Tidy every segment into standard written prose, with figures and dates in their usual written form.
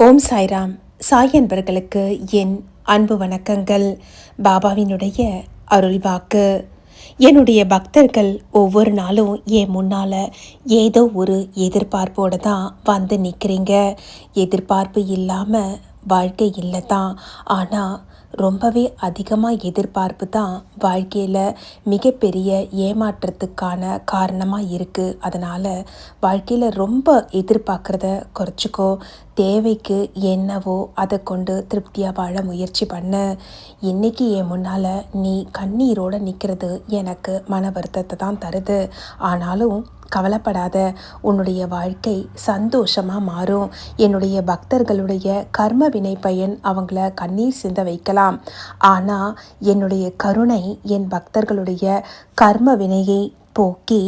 ஓம் சாய்ராம். சாய் அன்பர்களுக்கு என் அன்பு வணக்கங்கள். பாபாவினுடைய அருள்வாக்கு. என்னுடைய பக்தர்கள் ஒவ்வொரு நாளும் என் முன்னால் ஏதோ ஒரு எதிர்பார்ப்போடு தான் வந்து நிற்கிறீங்க. எதிர்பார்ப்பு இல்லாமல் வாழ்க்கை இல்லை தான். ஆனால் ரொம்பவே அதிகமாக எதிர்பார்ப்பு தான் வாழ்க்கையில் மிகப்பெரிய ஏமாற்றத்துக்கான காரணமாக இருக்குது. அதனால் வாழ்க்கையில் ரொம்ப எதிர்பார்க்குறத குறைச்சிக்கோ. தேவைக்கு என்னவோ அதை கொண்டு திருப்தியாக வாழ முயற்சி பண்ணு. இன்றைக்கி என் முன்னால் நீ கண்ணீரோடு நிற்கிறது எனக்கு மன வருத்தத்தை தான் தருது. ஆனாலும் கவலைப்படாத, உன்னுடைய வாழ்க்கை சந்தோஷமாக மாறும். என்னுடைய பக்தர்களுடைய கர்ம வினை பயன் அவங்கள கண்ணீர் சிந்த வைக்கலாம். ஆனால் என்னுடைய கருணை என் பக்தர்களுடைய கர்ம வினையை போக்கி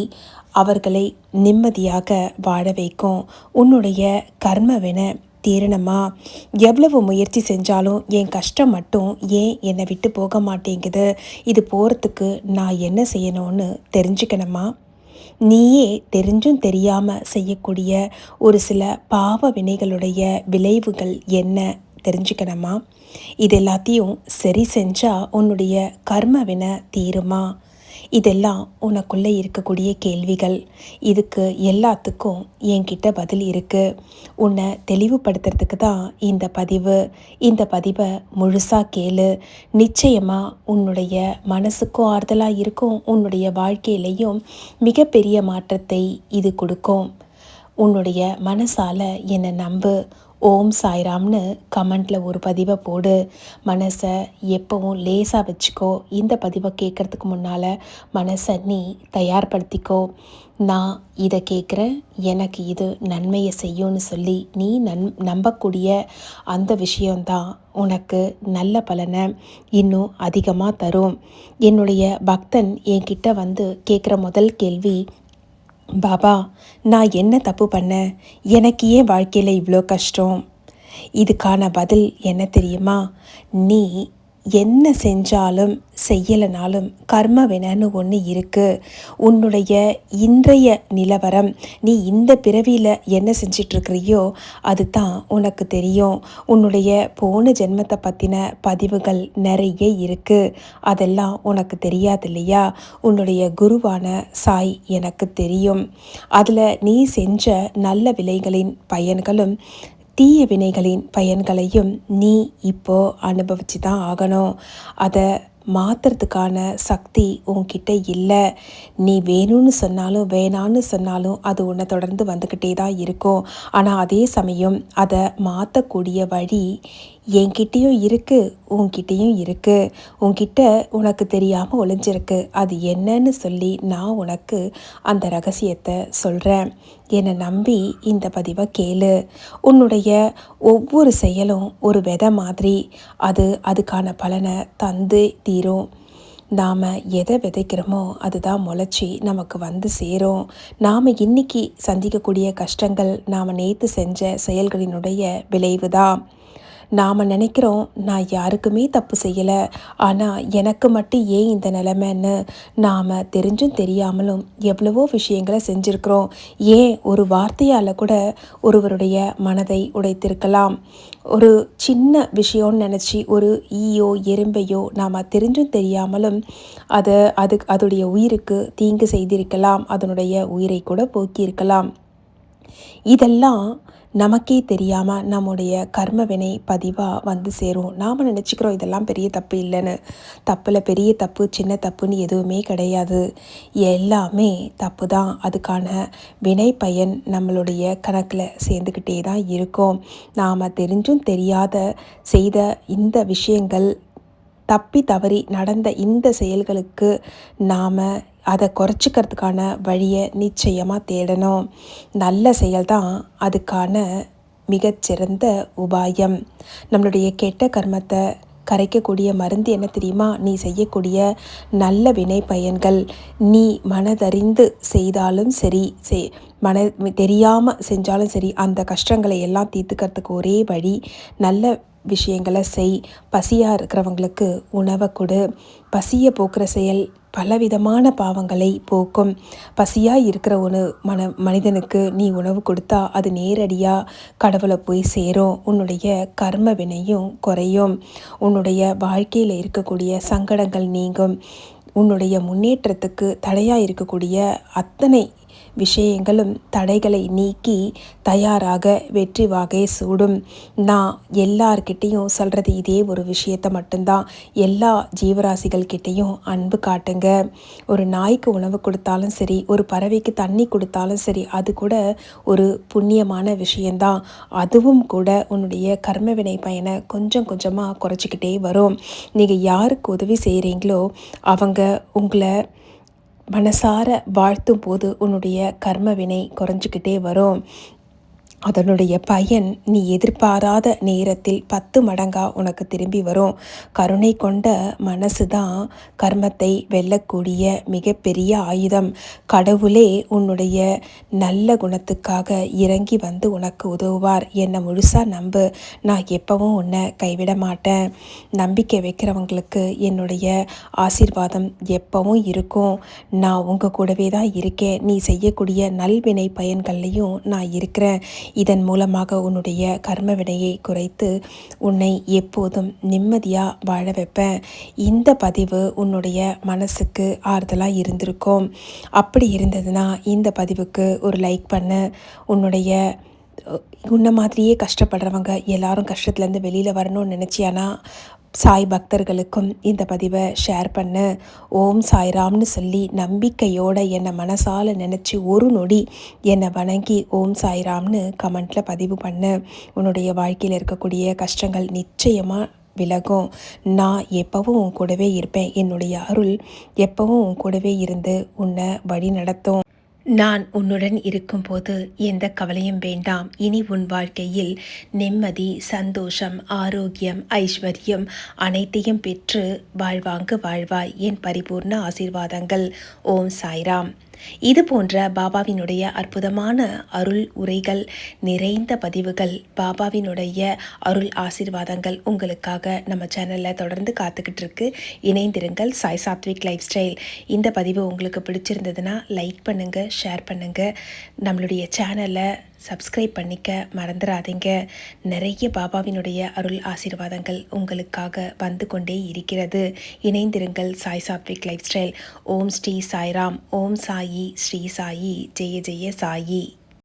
அவர்களை நிம்மதியாக வாழ வைக்கும். உன்னுடைய கர்ம வினை தீரணமா? எவ்வளவு முயற்சி செஞ்சாலும் என் கஷ்டம் மட்டும் ஏன் என்னை விட்டு போக மாட்டேங்குது? இது போகிறதுக்கு நான் என்ன செய்யணும்னு தெரிஞ்சுக்கணுமா? நீயே தெரிஞ்சும் தெரியாமல் செய்யக்கூடிய ஒரு சில பாவ வினைகளுடைய விளைவுகள் என்ன தெரிஞ்சுக்கணுமா? இது எல்லாத்தையும் சரி செஞ்சால் உன்னுடைய கர்ம வினை தீருமா? இதெல்லாம் உனக்குள்ளே இருக்கக்கூடிய கேள்விகள். இதுக்கு எல்லாத்துக்கும் என்கிட்ட பதில் இருக்குது. உன்னை தெளிவுபடுத்துறதுக்கு தான் இந்த பதிவு. இந்த பதிவை முழுசாக கேளு. நிச்சயமாக உன்னுடைய மனசுக்கும் ஆறுதலாக இருக்கும். உன்னுடைய வாழ்க்கையிலையும் மிகப்பெரிய மாற்றத்தை இது கொடுக்கும். உன்னுடைய மனசால் என்னை நம்பு. ஓம் சாய்ராம்னு கமெண்டில் ஒரு பதிவை போடு. மனசை எப்பவும் லேசாக வச்சுக்கோ. இந்த பதிவை கேட்குறதுக்கு முன்னால் மனசை நீ தயார்படுத்திக்கோ. நான் இதை கேட்குறேன், எனக்கு இது நன்மையை செய்யும்னு சொல்லி நீ நம்பக்கூடிய அந்த விஷயந்தான் உனக்கு நல்ல பலனை இன்னும் அதிகமாக தரும். என்னுடைய பக்தன் என்கிட்ட வந்து கேட்குற முதல் கேள்வி, பாபா, நான் என்ன தப்பு பண்ணேன்? எனக்கு ஏன் வாழ்க்கையில் இவ்வளோ கஷ்டம்? இதுக்கான பதில் என்ன தெரியுமா? நீ என்ன செஞ்சாலும் செய்யலைனாலும் கர்ம வினைன்னு ஒன்று இருக்குது. உன்னுடைய இன்றைய நிலவரம், நீ இந்த பிறவியில் என்ன செஞ்சிட்ருக்கிறியோ அது தான் உனக்கு தெரியும். உன்னுடைய போன ஜென்மத்தை பற்றின பதிவுகள் நிறைய இருக்குது. அதெல்லாம் உனக்கு தெரியாது இல்லையா? உன்னுடைய குருவான சாய் எனக்கு தெரியும். அதில் நீ செஞ்ச நல்ல விலைகளின் பயன்களும் தீய வினைகளின் பயன்களையும் நீ இப்போ அனுபவிச்சு தான் ஆகணும். அதை மாற்றுறதுக்கான சக்தி உன்கிட்ட இல்லை. நீ வேணும்னு சொன்னாலும் வேணான்னு சொன்னாலும் அது உன்னை தொடர்ந்து வந்துக்கிட்டே தான் இருக்கும். ஆனால் அதே சமயம் அதை மாற்றக்கூடிய வழி என்கிட்டேயும் இருக்குது, உன்கிட்டேயும் இருக்குது. உன்கிட்ட உனக்கு தெரியாமல் ஒளிஞ்சிருக்கு. அது என்னன்னு சொல்லி நான் உனக்கு அந்த ரகசியத்தை சொல்கிறேன். என்னை நம்பி இந்த பதிவை கேளு. உன்னுடைய ஒவ்வொரு செயலும் ஒரு விதை மாதிரி. அதுக்கான பலனை தந்து தீரும். நாம் எதை விதைக்கிறோமோ அதுதான் முளைச்சி நமக்கு வந்து சேரும். நாம் இன்றைக்கி சந்திக்கக்கூடிய கஷ்டங்கள் நாம் நேற்று செஞ்ச செயல்களினுடைய விளைவு தான். நாம் நினைக்கிறோம், நான் யாருக்குமே தப்பு செய்யலை, ஆனால் எனக்கு மட்டும் ஏன் இந்த நிலைமைன்னு. நாம் தெரிஞ்சும் தெரியாமலும் எவ்வளவோ விஷயங்களை செஞ்சுருக்கிறோம். ஏன் ஒரு வார்த்தையால் கூட ஒருவருடைய மனதை உடைத்திருக்கலாம். ஒரு சின்ன விஷயம்னு நினச்சி ஒரு ஈயோ எறும்பையோ நாம் தெரிஞ்சும் தெரியாமலும் அதோடைய உயிருக்கு தீங்கு செய்திருக்கலாம். அதனுடைய உயிரை கூட போக்கியிருக்கலாம். இதெல்லாம் நமக்கே தெரியாமல் நம்முடைய கர்ம வினை பதிவாக வந்து சேரும். நாம் நினச்சிக்கிறோம் இதெல்லாம் பெரிய தப்பு இல்லைன்னு. தப்பில் பெரிய தப்பு சின்ன தப்புன்னு எதுவுமே கிடையாது. எல்லாமே தப்பு தான். அதுக்கான வினை பயன் நம்மளுடைய கணக்கில் சேர்ந்துக்கிட்டே தான் இருக்கும். நாம் தெரிஞ்சும் தெரியாத செய்த இந்த விஷயங்கள், தப்பி தவறி நடந்த இந்த செயல்களுக்கு நாம் அதை குறைச்சிக்கிறதுக்கான வழியை நிச்சயமாக தேடணும். நல்ல செயல் தான் அதுக்கான மிகச்சிறந்த உபாயம். நம்மளுடைய கெட்ட கர்மத்தை கரைக்கக்கூடிய மருந்து என்ன தெரியுமா? நீ செய்யக்கூடிய நல்ல வினை பயன்கள். நீ மனதறிந்து செய்தாலும் சரி, தெரியாமல் செஞ்சாலும் சரி, அந்த கஷ்டங்களை எல்லாம் தீர்த்துக்கிறதுக்கு ஒரே வழி நல்ல விஷயங்களை செய். பசியாக இருக்கிறவங்களுக்கு உணவை கொடு. பசியை போக்குற செயல் பலவிதமான பாவங்களை போக்கும். பசியாக இருக்கிற மனிதனுக்கு நீ உணவு கொடுத்தா அது நேரடியாக கடவுளை போய் சேரும். உன்னுடைய கர்ம வினையும் குறையும். உன்னுடைய வாழ்க்கையில் இருக்கக்கூடிய சங்கடங்கள் நீங்கும். உன்னுடைய முன்னேற்றத்துக்கு தடையாக இருக்கக்கூடிய அத்தனை விஷயங்களும் தடைகளை நீக்கி தயாராக வெற்றி வாகை சூடும். நான் எல்லார்கிட்டேயும் சொல்கிறது இதே ஒரு விஷயத்தை மட்டும்தான். எல்லா ஜீவராசிகள்கிட்டையும் அன்பு காட்டுங்க. ஒரு நாய்க்கு உணவு கொடுத்தாலும் சரி, ஒரு பறவைக்கு தண்ணி கொடுத்தாலும் சரி, அது கூட ஒரு புண்ணியமான விஷயந்தான். அதுவும் கூட உன்னுடைய கர்மவினை பயனை கொஞ்சம் கொஞ்சமாக குறைச்சிக்கிட்டே வரும். நீங்கள் யாருக்கு உதவி செய்கிறீங்களோ அவங்க உங்களை மனசார வாழ்த்தும் போது உன்னுடைய கர்ம வினை குறைஞ்சிக்கிட்டே வரும். அதனுடைய பயன் நீ எதிர்பாராத நேரத்தில் 10 மடங்காக உனக்கு திரும்பி வரும். கருணை கொண்ட மனசு தான் கர்மத்தை வெல்லக்கூடிய மிகப்பெரிய ஆயுதம். கடவுளே உன்னுடைய நல்ல குணத்துக்காக இறங்கி வந்து உனக்கு உதவுவார். என்னை முழுசாக நம்பு. நான் எப்பவும் உன்னை கைவிட மாட்டேன். நம்பிக்கை வைக்கிறவங்களுக்கு என்னுடைய ஆசீர்வாதம் எப்பவும் இருக்கும். நான் உங்கள் கூடவே தான் இருக்கேன். நீ செய்யக்கூடிய நல்வினை பயன்கள்லையும் நான் இருக்கிறேன். இதன் மூலமாக உன்னுடைய கர்ம வினையை குறைத்து உன்னை எப்போதும் நிம்மதியாக வாழ வைப்பேன். இந்த பதிவு உன்னுடைய மனசுக்கு ஆறுதலாக இருந்திருக்கும். அப்படி இருந்ததுன்னா இந்த பதிவுக்கு ஒரு லைக் பண்ணு. உன்னை மாதிரியே கஷ்டப்படுறவங்க எல்லாரும் கஷ்டத்துலேருந்து வெளியில் வரணும்னு நினச்சியானா சாய் பக்தர்களுக்கும் இந்த பதிவை ஷேர் பண்ணு. ஓம் சாய்ராம்னு சொல்லி நம்பிக்கையோடு என்னை மனசால் நினச்சி ஒரு நொடி என்னை வணங்கி ஓம் சாய்ராம்னு கமெண்ட்டில் பதிவு பண்ணு. உன்னுடைய வாழ்க்கையில் இருக்கக்கூடிய கஷ்டங்கள் நிச்சயமாக விலகும். நான் எப்பவும் உன் கூடவே இருப்பேன். என்னுடைய அருள் எப்பவும் உன் கூடவே இருந்து உன்னை வழி நடத்தும். நான் உன்னுடன் இருக்கும்போது எந்த கவலையும் வேண்டாம். இனி உன் வாழ்க்கையில் நிம்மதி, சந்தோஷம், ஆரோக்கியம், ஐஸ்வர்யம் அனைத்தையும் பெற்று வாழ்வாங்கு வாழ்வாய். என் பரிபூர்ண ஆசீர்வாதங்கள். ஓம் சாய்ராம். இது போன்ற பாபாவினுடைய அற்புதமான அருள் உரைகள் நிறைந்த பதிவுகள், பாபாவினுடைய அருள் ஆசீர்வாதங்கள் உங்களுக்காக நம்ம சேனலில் தொடர்ந்து காத்துக்கிட்டு இருக்கு. இணைந்திருங்கள். Sai Satvik life style. இந்த பதிவு உங்களுக்கு பிடிச்சிருந்ததுன்னா லைக் பண்ணுங்கள், ஷேர் பண்ணுங்கள். நம்மளுடைய சேனலை சப்ஸ்கிரைப் பண்ணிக்க மறந்துடாதீங்க. நிறைய பாபாவினுடைய அருள் ஆசீர்வாதங்கள் உங்களுக்காக வந்து கொண்டே இருக்கிறது. இணைந்திருங்கள். Sai Satvik lifestyle. ஓம் ஸ்ரீ சாய்ராம். ஓம் சாயி ஸ்ரீ சாயி. ஜெய ஜெய சாயி.